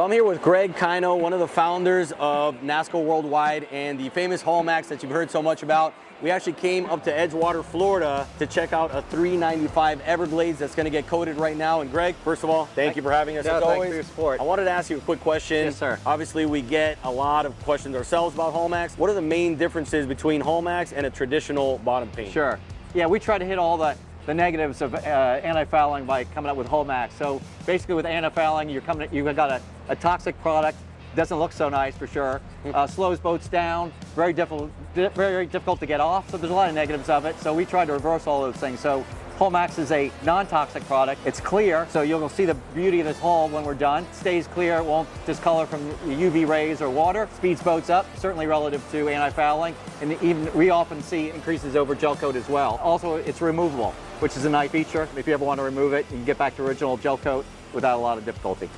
So I'm here with Greg Kino, one of the founders of NASCO Worldwide and the famous Hullmaxx that you've heard so much about. We actually came up to Edgewater, Florida to check out a 395 Everglades that's going to get coated right now. And Greg, first of all, thank you for having us as always. Thanks for your support. I wanted to ask you a quick question. Yes, sir. Obviously, we get a lot of questions ourselves about Hullmaxx. What are the main differences between Hullmaxx and a traditional bottom paint? Sure. Yeah, we try to hit all the negatives of anti-fouling by coming up with Hullmaxx. So basically with anti-fouling, you've got a toxic product, doesn't look so nice for sure, slows boats down, very difficult to get off, so there's a lot of negatives of it. So we try to reverse all those things. So Hullmaxx is a non-toxic product. It's clear, so you'll see the beauty of this hull when we're done. It stays clear, it won't discolor from UV rays or water. Speeds boats up, certainly relative to anti-fouling, and even we often see increases over gel coat as well. Also, it's removable, which is a nice feature. If you ever want to remove it, you can get back to original gel coat without a lot of difficulty.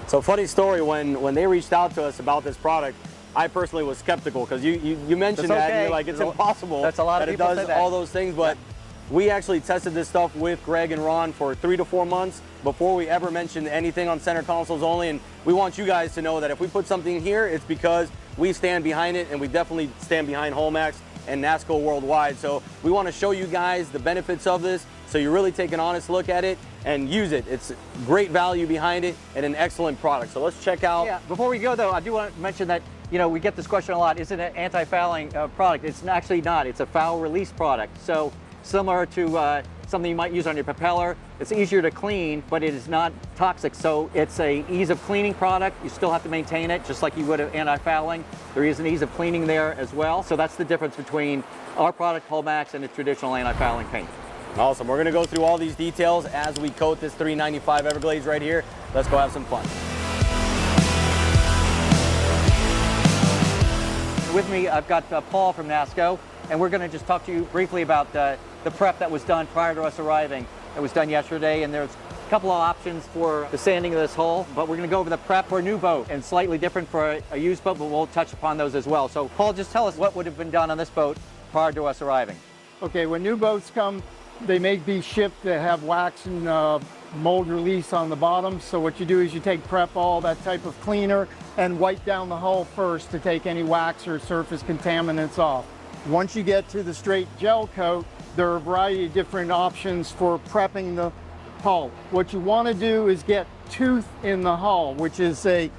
So funny story, when they reached out to us about this product, I personally was skeptical because you mentioned that and you're like, it's impossible that it does all those things, but we actually tested this stuff with Greg and Ron for 3 to 4 months before we ever mentioned anything on center consoles only, and we want you guys to know that if we put something here, it's because we stand behind it, and we definitely stand behind Hullmaxx and NASCO Worldwide. So we want to show you guys the benefits of this, so you really take an honest look at it and use it. It's great value behind it and an excellent product. So let's check out. Yeah, before we go though, I do want to mention that, you know, we get this question a lot, is it an anti-fouling product? It's actually not, it's a foul release product. So similar to something you might use on your propeller, it's easier to clean, but it is not toxic. So it's a ease of cleaning product. You still have to maintain it just like you would have anti-fouling. There is an ease of cleaning there as well. So that's the difference between our product, Hullmaxx, and a traditional anti-fouling paint. Awesome. We're going to go through all these details as we coat this 395 Everglades right here. Let's go have some fun. With me, I've got Paul from NASCO, and we're going to just talk to you briefly about the prep that was done prior to us arriving. It was done yesterday, and there's a couple of options for the sanding of this hull, but we're going to go over the prep for a new boat, and slightly different for a used boat, but we'll touch upon those as well. So Paul, just tell us what would have been done on this boat prior to us arriving. Okay, when new boats come, they may be shipped that have wax and mold release on the bottom. So what you do is you take prep all that type of cleaner and wipe down the hull first to take any wax or surface contaminants off. Once you get to the straight gel coat, there are a variety of different options for prepping the hull. What you want to do is get tooth in the hull, which is a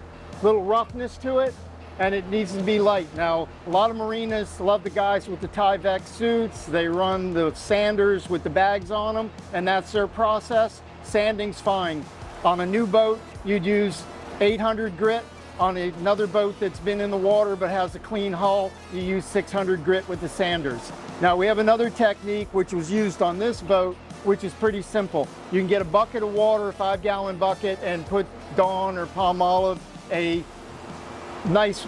little roughness to it, and it needs to be light. Now, a lot of marinas love the guys with the Tyvek suits. They run the sanders with the bags on them, and that's their process. Sanding's fine. On a new boat, you'd use 800 grit. On another boat that's been in the water but has a clean hull, you use 600 grit with the sanders. Now, we have another technique which was used on this boat, which is pretty simple. You can get a bucket of water, a 5-gallon bucket, and put Dawn or Palmolive, a nice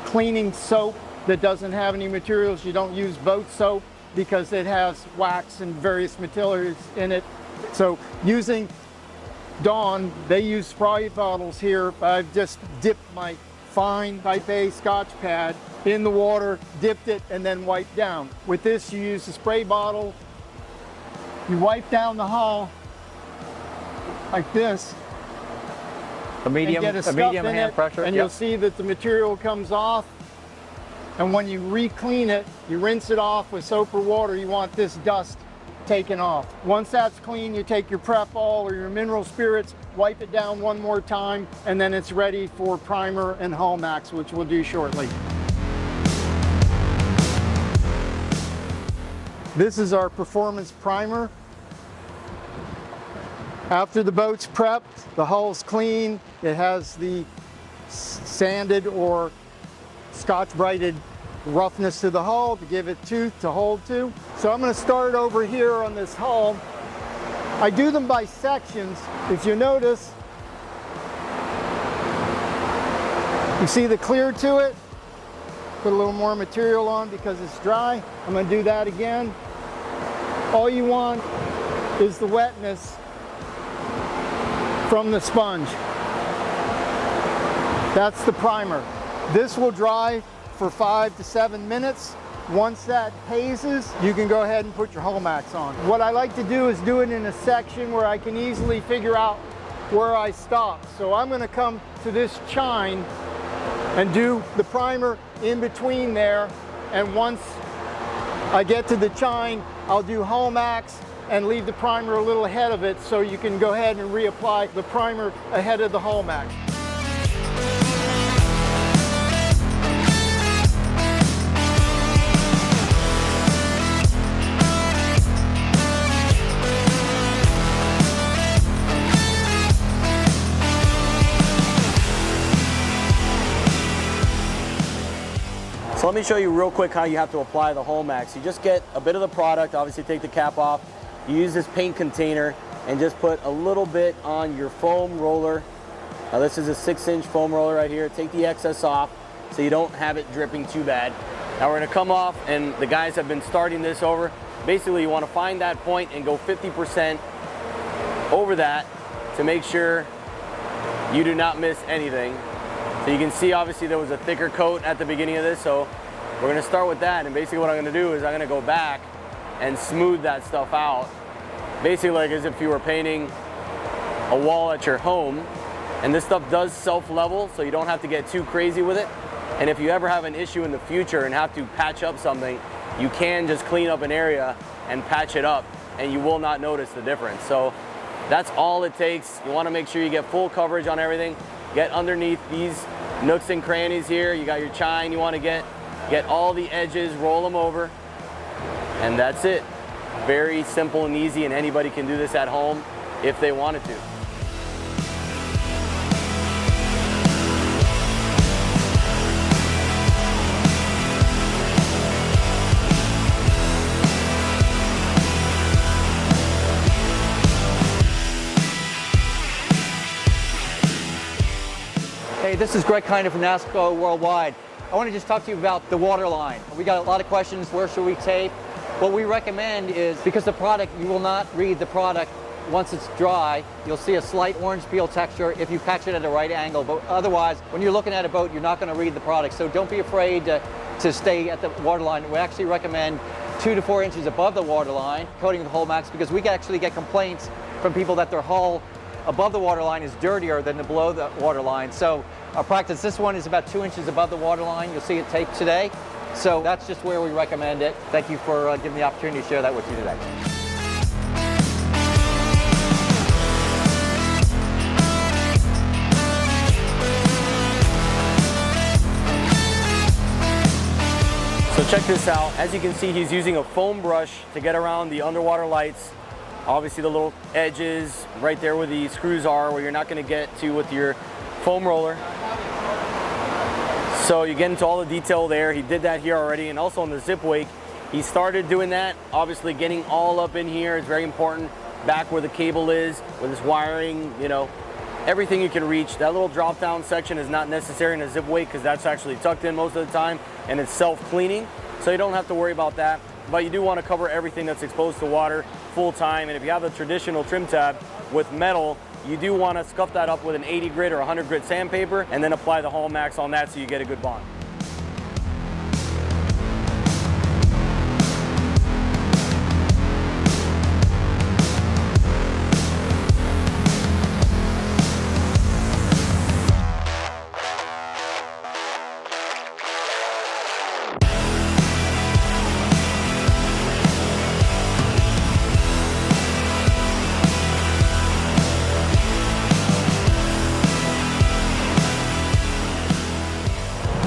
cleaning soap that doesn't have any materials. You don't use boat soap because it has wax and various materials in it. So using Dawn, they use spray bottles here. I've just dipped my fine type A Scotch pad in the water, dipped it, and then wiped down. With this, you use a spray bottle. You wipe down the hull like this. A medium hand pressure. And you'll see that the material comes off. And when you re-clean it, you rinse it off with soap or water. You want this dust taken off. Once that's clean, you take your prep all or your mineral spirits, wipe it down one more time, and then it's ready for primer and Hullmaxx, which we'll do shortly. This is our performance primer. After the boat's prepped, the hull's clean, it has the sanded or Scotch-Brighted roughness to the hull to give it tooth to hold to. So I'm going to start over here on this hull. I do them by sections. If you notice, you see the clear to it. Put a little more material on because it's dry. I'm going to do that again. All you want is the wetness from the sponge. That's the primer. This will dry for 5 to 7 minutes. Once that hazes, you can go ahead and put your Hullmaxx on. What I like to do is do it in a section where I can easily figure out where I stopped. So I'm going to come to this chine and do the primer in between there. And once I get to the chine, I'll do Hullmaxx and leave the primer a little ahead of it, so you can go ahead and reapply the primer ahead of the Hullmaxx. So let me show you real quick how you have to apply the Hullmaxx. You just get a bit of the product, obviously take the cap off. You use this paint container and just put a little bit on your foam roller. Now this is a 6-inch foam roller right here. Take the excess off so you don't have it dripping too bad. Now we're gonna come off, and the guys have been starting this over. Basically you wanna find that point and go 50% over that to make sure you do not miss anything. So you can see obviously there was a thicker coat at the beginning of this, so we're gonna start with that, and basically what I'm gonna do is I'm gonna go back and smooth that stuff out. Basically like as if you were painting a wall at your home, and this stuff does self-level, so you don't have to get too crazy with it. And if you ever have an issue in the future and have to patch up something, you can just clean up an area and patch it up, and you will not notice the difference. So that's all it takes. You wanna make sure you get full coverage on everything. Get underneath these nooks and crannies here. You got your chine you want to get all the edges, roll them over, and that's it. Very simple and easy, and anybody can do this at home if they wanted to. Hey, this is Greg Kiner from NASCO Worldwide. I want to just talk to you about the water line. We got a lot of questions, where should we tape? What we recommend is, because the product, you will not read the product once it's dry. You'll see a slight orange peel texture if you patch it at the right angle, but otherwise, when you're looking at a boat, you're not going to read the product. So don't be afraid to stay at the water line. We actually recommend 2 to 4 inches above the water line, coating with Hullmaxx, because we actually get complaints from people that their hull above the water line is dirtier than the below the water line. So our practice, this one is about 2 inches above the water line. You'll see it taped today. So that's just where we recommend it. Thank you for giving me the opportunity to share that with you today. So check this out. As you can see, he's using a foam brush to get around the underwater lights. Obviously the little edges right there where the screws are, where you're not going to get to with your foam roller. So you get into all the detail there. He did that here already, and also on the zip wake, he started doing that. Obviously getting all up in here is very important. Back where the cable is, with this wiring, you know, everything you can reach. That little drop down section is not necessary in a zip wake because that's actually tucked in most of the time, and it's self-cleaning, so you don't have to worry about that. But you do want to cover everything that's exposed to water full time, and if you have a traditional trim tab with metal, you do want to scuff that up with an 80 grit or 100 grit sandpaper, and then apply the Hullmaxx on that so you get a good bond.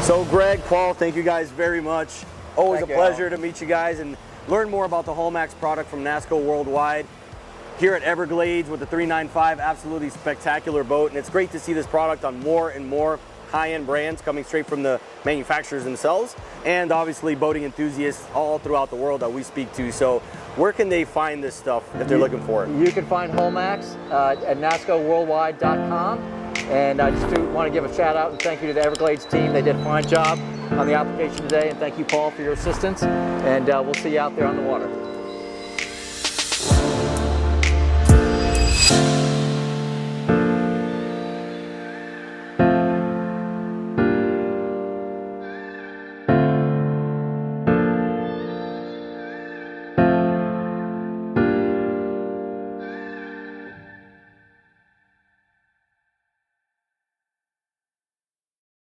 So Greg, Paul, thank you guys very much. Always a pleasure to meet you guys and learn more about the Hullmaxx product from NASCO Worldwide. Here at Everglades with the 395, absolutely spectacular boat, and it's great to see this product on more and more high-end brands coming straight from the manufacturers themselves, and obviously boating enthusiasts all throughout the world that we speak to. So where can they find this stuff if they're looking for it? You can find Hullmaxx at nascoworldwide.com. And I just do want to give a shout out and thank you to the Everglades team. They did a fine job on the application today, and thank you, Paul, for your assistance. And we'll see you out there on the water.